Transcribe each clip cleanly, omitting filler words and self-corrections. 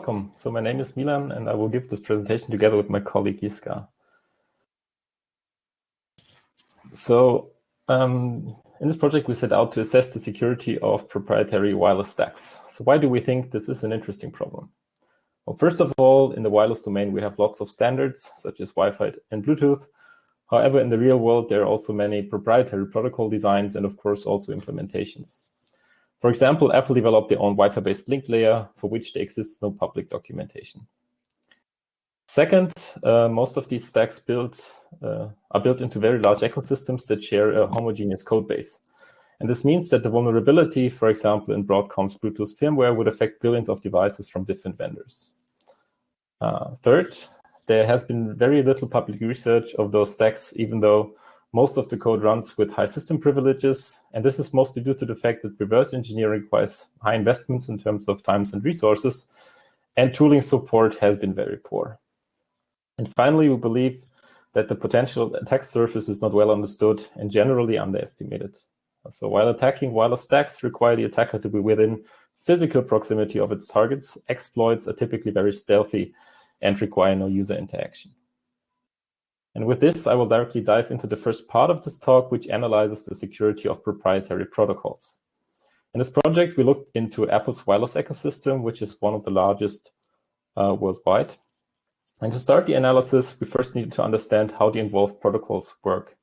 welcome. So my name is Milan, and I will give this presentation together with my colleague Jiska. So in this project, we set out to assess the security of proprietary wireless stacks. So why do we think this is an interesting problem? Well, first of all, in the wireless domain, we have lots of standards, such as Wi-Fi and Bluetooth. However, in the real world, there are also many proprietary protocol designs and, of course, also implementations. For example, Apple developed their own Wi-Fi-based link layer, for which there exists no public documentation. Second, most of these stacks are built into very large ecosystems that share a homogeneous code base. And this means that the vulnerability, for example, in Broadcom's Bluetooth firmware would affect billions of devices from different vendors. Third, there has been very little public research of those stacks, even though most of the code runs with high system privileges. And this is mostly due to the fact that reverse engineering requires high investments in terms of times and resources, and tooling support has been very poor. And finally, we believe that the potential attack surface is not well understood and generally underestimated. So while attacking wireless stacks require the attacker to be within physical proximity of its targets, exploits are typically very stealthy and require no user interaction. And with this, I will directly dive into the first part of this talk, which analyzes the security of proprietary protocols. In this project, we looked into Apple's wireless ecosystem, which is one of the largest worldwide. And to start the analysis, we first needed to understand how the involved protocols work.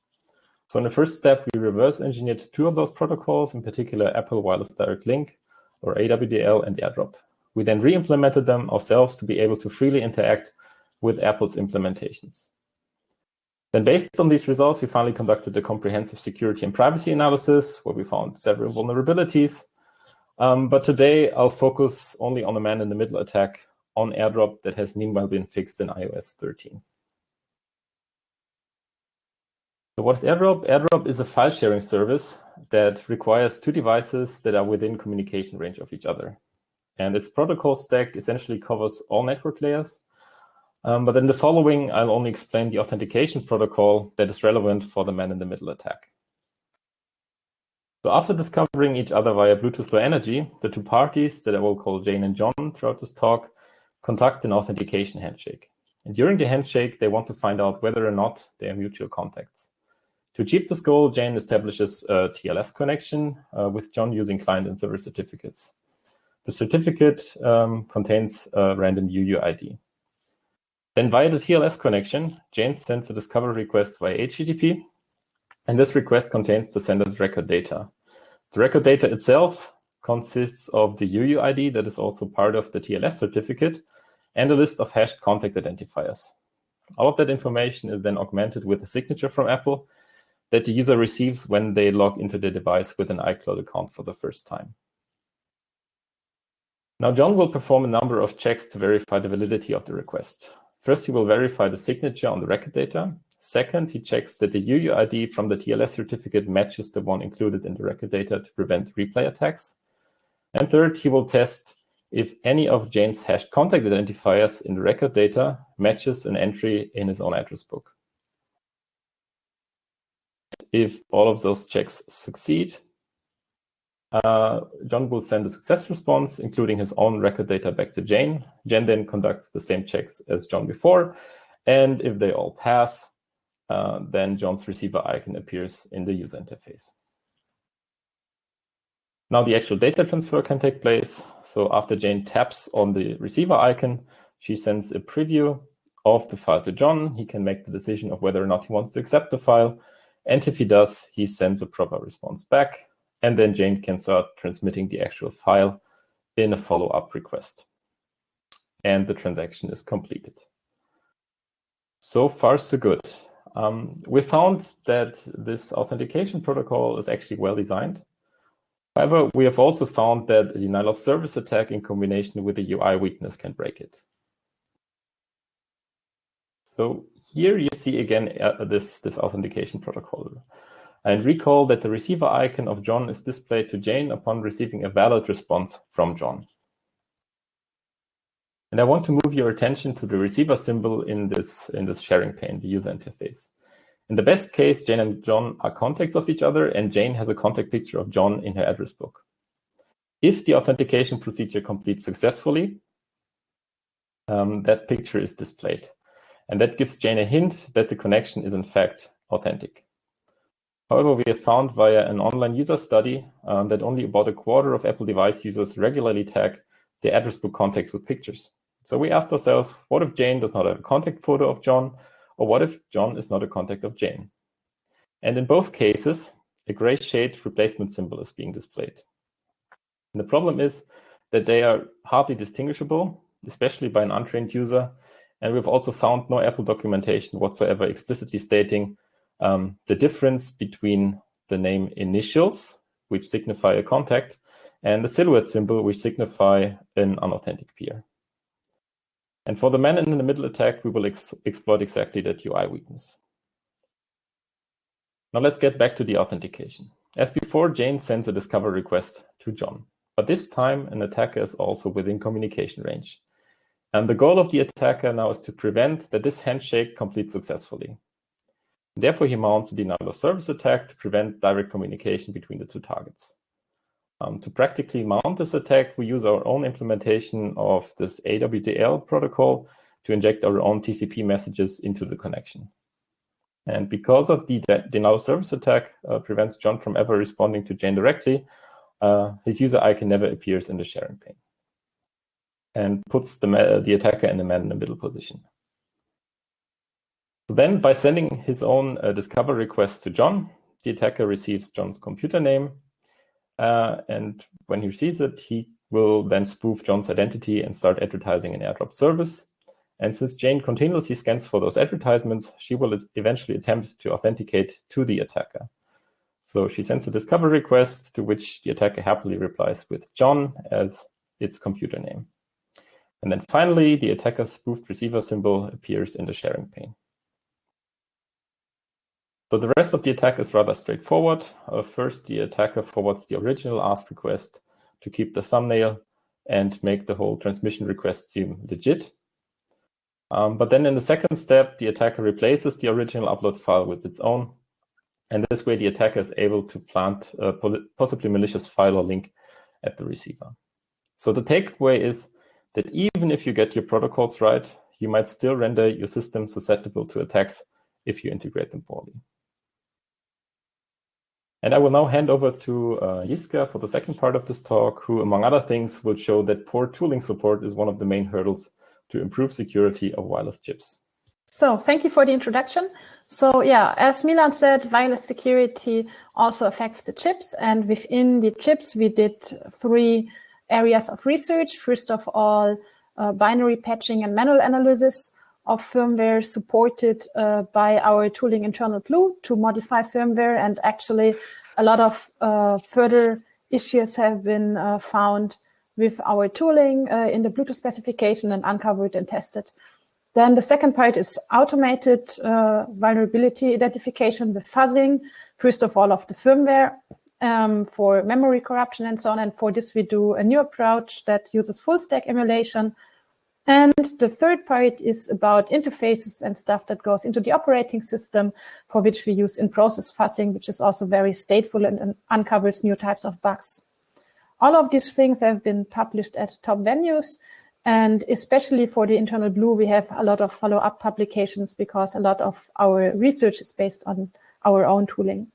So in the first step, we reverse engineered two of those protocols, in particular Apple Wireless Direct Link, or AWDL, and AirDrop. We then re-implemented them ourselves to be able to freely interact with Apple's implementations. Then based on these results, we finally conducted a comprehensive security and privacy analysis where we found several vulnerabilities. But today, I'll focus only on a man-in-the-middle attack on AirDrop that has meanwhile been fixed in iOS 13. So what is AirDrop? AirDrop is a file sharing service that requires two devices that are within communication range of each other. And its protocol stack essentially covers all network layers. But in the following, I'll only explain the authentication protocol that is relevant for the man-in-the-middle attack. So after discovering each other via Bluetooth Low Energy, the two parties that I will call Jane and John throughout this talk conduct an authentication handshake. And during the handshake, they want to find out whether or not they are mutual contacts. To achieve this goal, Jane establishes a TLS connection with John using client and server certificates. The certificate contains a random UUID. Then via the TLS connection, Jane sends a discovery request via HTTP, and this request contains the sender's record data. The record data itself consists of the UUID that is also part of the TLS certificate and a list of hashed contact identifiers. All of that information is then augmented with a signature from Apple that the user receives when they log into the device with an iCloud account for the first time. Now, John will perform a number of checks to verify the validity of the request. First, he will verify the signature on the record data. Second, he checks that the UUID from the TLS certificate matches the one included in the record data to prevent replay attacks. And third, he will test if any of Jane's hashed contact identifiers in the record data matches an entry in his own address book. If all of those checks succeed, John will send a success response, including his own record data back to Jane. Jane then conducts the same checks as John before. And if they all pass, then John's receiver icon appears in the user interface. Now the actual data transfer can take place. So after Jane taps on the receiver icon, she sends a preview of the file to John. He can make the decision of whether or not he wants to accept the file. And if he does, he sends a proper response back. And then Jane can start transmitting the actual file in a follow-up request. And the transaction is completed. So far, so good. We found that this authentication protocol is actually well designed. However, we have also found that a denial of service attack in combination with a UI weakness can break it. So here you see again this authentication protocol. And recall that the receiver icon of John is displayed to Jane upon receiving a valid response from John. And I want to move your attention to the receiver symbol in this sharing pane, the user interface. In the best case, Jane and John are contacts of each other, and Jane has a contact picture of John in her address book. If the authentication procedure completes successfully, that picture is displayed. And that gives Jane a hint that the connection is in fact authentic. However, we have found via an online user study that only about a quarter of Apple device users regularly tag their address book contacts with pictures. So we asked ourselves, what if Jane does not have a contact photo of John, or what if John is not a contact of Jane? And in both cases, a gray shade replacement symbol is being displayed. And the problem is that they are hardly distinguishable, especially by an untrained user. And we've also found no Apple documentation whatsoever explicitly stating the difference between the name initials, which signify a contact, and the silhouette symbol, which signify an unauthentic peer. And for the man-in-the-middle attack, we will exploit exactly that UI weakness. Now let's get back to the authentication. As before, Jane sends a discover request to John, but this time an attacker is also within communication range. And the goal of the attacker now is to prevent that this handshake completes successfully. Therefore, he mounts a denial of service attack to prevent direct communication between the two targets. To practically mount this attack, we use our own implementation of this AWDL protocol to inject our own TCP messages into the connection. And because of the denial of service attack prevents John from ever responding to Jane directly, his user icon never appears in the sharing pane and puts the attacker in the man-in-the-middle position. So then, by sending his own discover request to John, the attacker receives John's computer name. And when he receives it, he will then spoof John's identity and start advertising an airdrop service. And since Jane continuously scans for those advertisements, she will eventually attempt to authenticate to the attacker. So she sends a discover request to which the attacker happily replies with John as its computer name. And then finally, the attacker's spoofed receiver symbol appears in the sharing pane. So the rest of the attack is rather straightforward. First, the attacker forwards the original ask request to keep the thumbnail and make the whole transmission request seem legit. But then in the second step, the attacker replaces the original upload file with its own. And this way, the attacker is able to plant a possibly malicious file or link at the receiver. So the takeaway is that even if you get your protocols right, you might still render your system susceptible to attacks if you integrate them poorly. And I will now hand over to Jiska for the second part of this talk, who, among other things, will show that poor tooling support is one of the main hurdles to improve security of wireless chips. So thank you for the introduction. So yeah, as Milan said, wireless security also affects the chips. And within the chips, we did 3 areas of research. First of all, binary patching and manual analysis of firmware supported by our tooling internal Blue to modify firmware. And actually, a lot of further issues have been found with our tooling in the Bluetooth specification and uncovered and tested. Then the second part is automated vulnerability identification with fuzzing, first of all of the firmware for memory corruption and so on. And for this, we do a new approach that uses full stack emulation. And the third part is about interfaces and stuff that goes into the operating system, for which we use in-process fuzzing, which is also very stateful and uncovers new types of bugs. All of these things have been published at top venues, and especially for the internal Blue, we have a lot of follow-up publications because a lot of our research is based on our own tooling.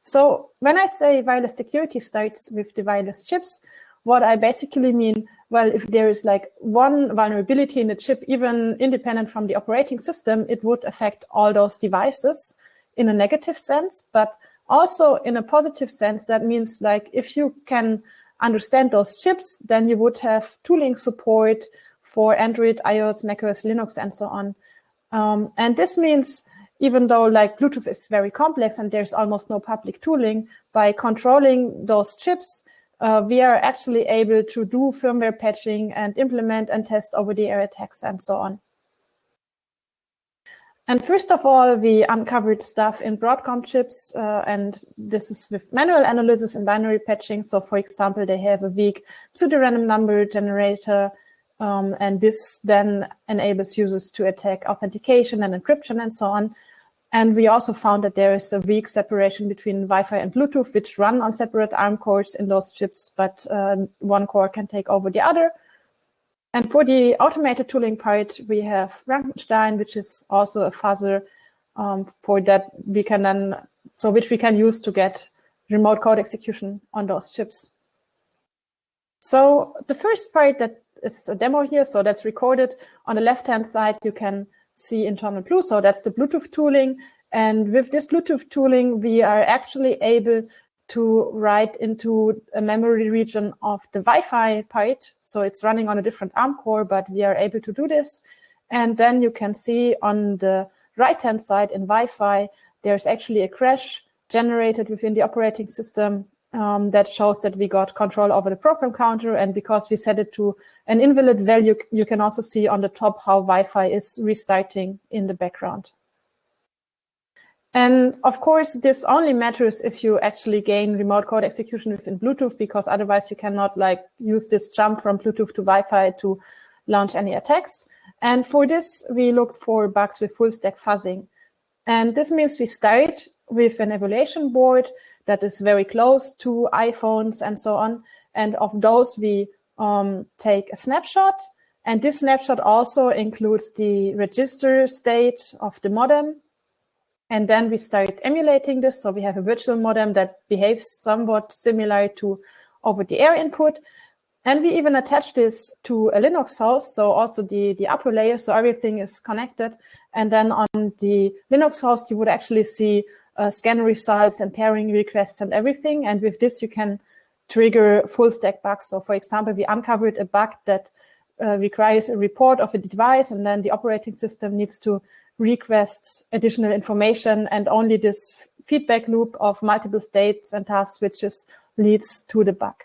So when I say wireless security starts with the wireless chips, what I basically mean, well, if there is like one vulnerability in the chip, even independent from the operating system, it would affect all those devices in a negative sense, but also in a positive sense. That means like if you can understand those chips, then you would have tooling support for Android, iOS, macOS, Linux, and so on. And this means even though like Bluetooth is very complex and there's almost no public tooling, by controlling those chips, we are actually able to do firmware patching and implement and test over-the-air attacks and so on. And first of all, we uncovered stuff in Broadcom chips, and this is with manual analysis and binary patching. So for example, they have a weak pseudorandom number generator, and this then enables users to attack authentication and encryption and so on. And we also found that there is a weak separation between Wi-Fi and Bluetooth, which run on separate ARM cores in those chips, but one core can take over the other. And for the automated tooling part, we have Frankenstein, which is also a fuzzer for that we can then, which we can use to get remote code execution on those chips. So the first part that is a demo here, so that's recorded on the left-hand side, you can see internal blue, so that's the Bluetooth tooling. And with this Bluetooth tooling, we are actually able to write into a memory region of the Wi-Fi part. So it's running on a different ARM core, but we are able to do this. And then you can see on the right-hand side in Wi-Fi, there's actually a crash generated within the operating system that shows that we got control over the program counter. And because we set it to an invalid value, you can also see on the top how Wi-Fi is restarting in the background. And of course, this only matters if you actually gain remote code execution within Bluetooth, because otherwise you cannot use this jump from Bluetooth to Wi-Fi to launch any attacks. And for this, we looked for bugs with full stack fuzzing. And this means we start with an evaluation board that is very close to iPhones and so on. And of those, we take a snapshot. And this snapshot also includes the register state of the modem. And then we start emulating this. So we have a virtual modem that behaves somewhat similar to over-the-air input. And we even attach this to a Linux host, so also the upper layer, so everything is connected. And then on the Linux host, you would actually see scan results and pairing requests and everything. And with this, you can trigger full stack bugs. So for example, we uncovered a bug that requires a report of a device, and then the operating system needs to request additional information, and only this feedback loop of multiple states and task switches leads to the bug.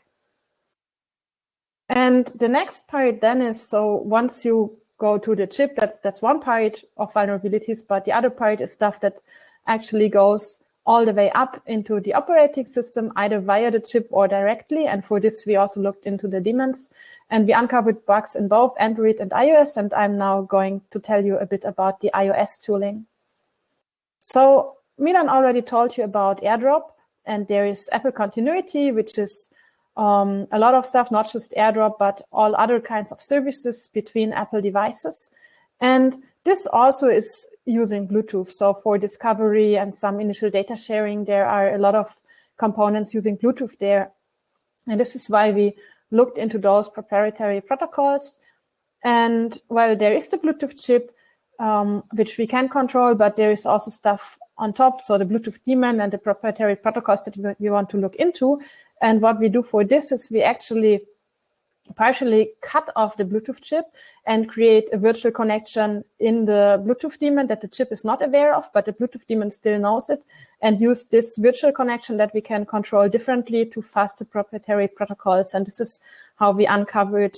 And the next part then is, so once you go to the chip, that's one part of vulnerabilities, but the other part is stuff that actually goes all the way up into the operating system, either via the chip or directly. And for this, we also looked into the daemons, and we uncovered bugs in both Android and iOS. And I'm now going to tell you a bit about the iOS tooling. So Milan already told you about AirDrop, and there is Apple Continuity, which is a lot of stuff, not just AirDrop, but all other kinds of services between Apple devices. And this also is using Bluetooth. So for discovery and some initial data sharing, there are a lot of components using Bluetooth there. And this is why we looked into those proprietary protocols. And while there is the Bluetooth chip, which we can control, but there is also stuff on top. So the Bluetooth daemon and the proprietary protocols that we want to look into. And what we do for this is we actually partially cut off the Bluetooth chip and create a virtual connection in the Bluetooth daemon that the chip is not aware of, but the Bluetooth daemon still knows it, and use this virtual connection that we can control differently to fuzz the proprietary protocols. And this is how we uncovered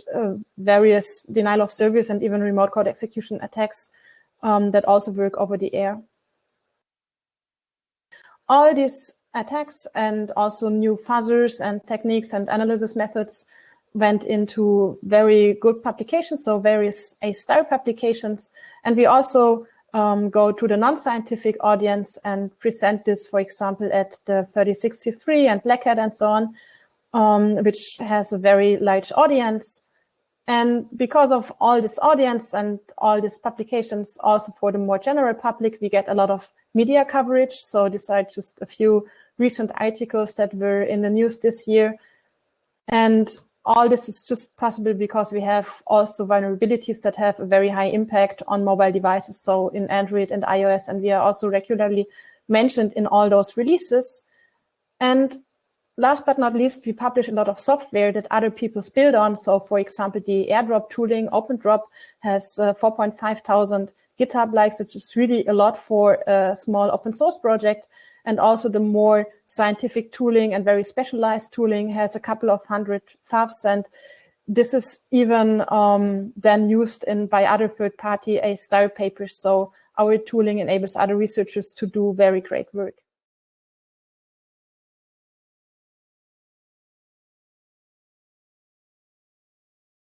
various denial of service and even remote code execution attacks that also work over the air. All these attacks and also new fuzzers and techniques and analysis methods went into very good publications, so various A-star publications. And we also go to the non-scientific audience and present this, for example, at the 3063 and Black Hat and so on, which has a very large audience. And because of all this audience and all these publications, also for the more general public, we get a lot of media coverage. So these are just a few recent articles that were in the news this year. And all this is just possible because we have also vulnerabilities that have a very high impact on mobile devices, so in Android and iOS, and we are also regularly mentioned in all those releases. And last but not least, we publish a lot of software that other people build on. So for example, the AirDrop tooling, OpenDrop, has 4,500 GitHub likes, which is really a lot for a small open source project. And also the more scientific tooling and very specialized tooling has a couple of hundred favs. And this is even then used by other third-party A-star papers. So our tooling enables other researchers to do very great work.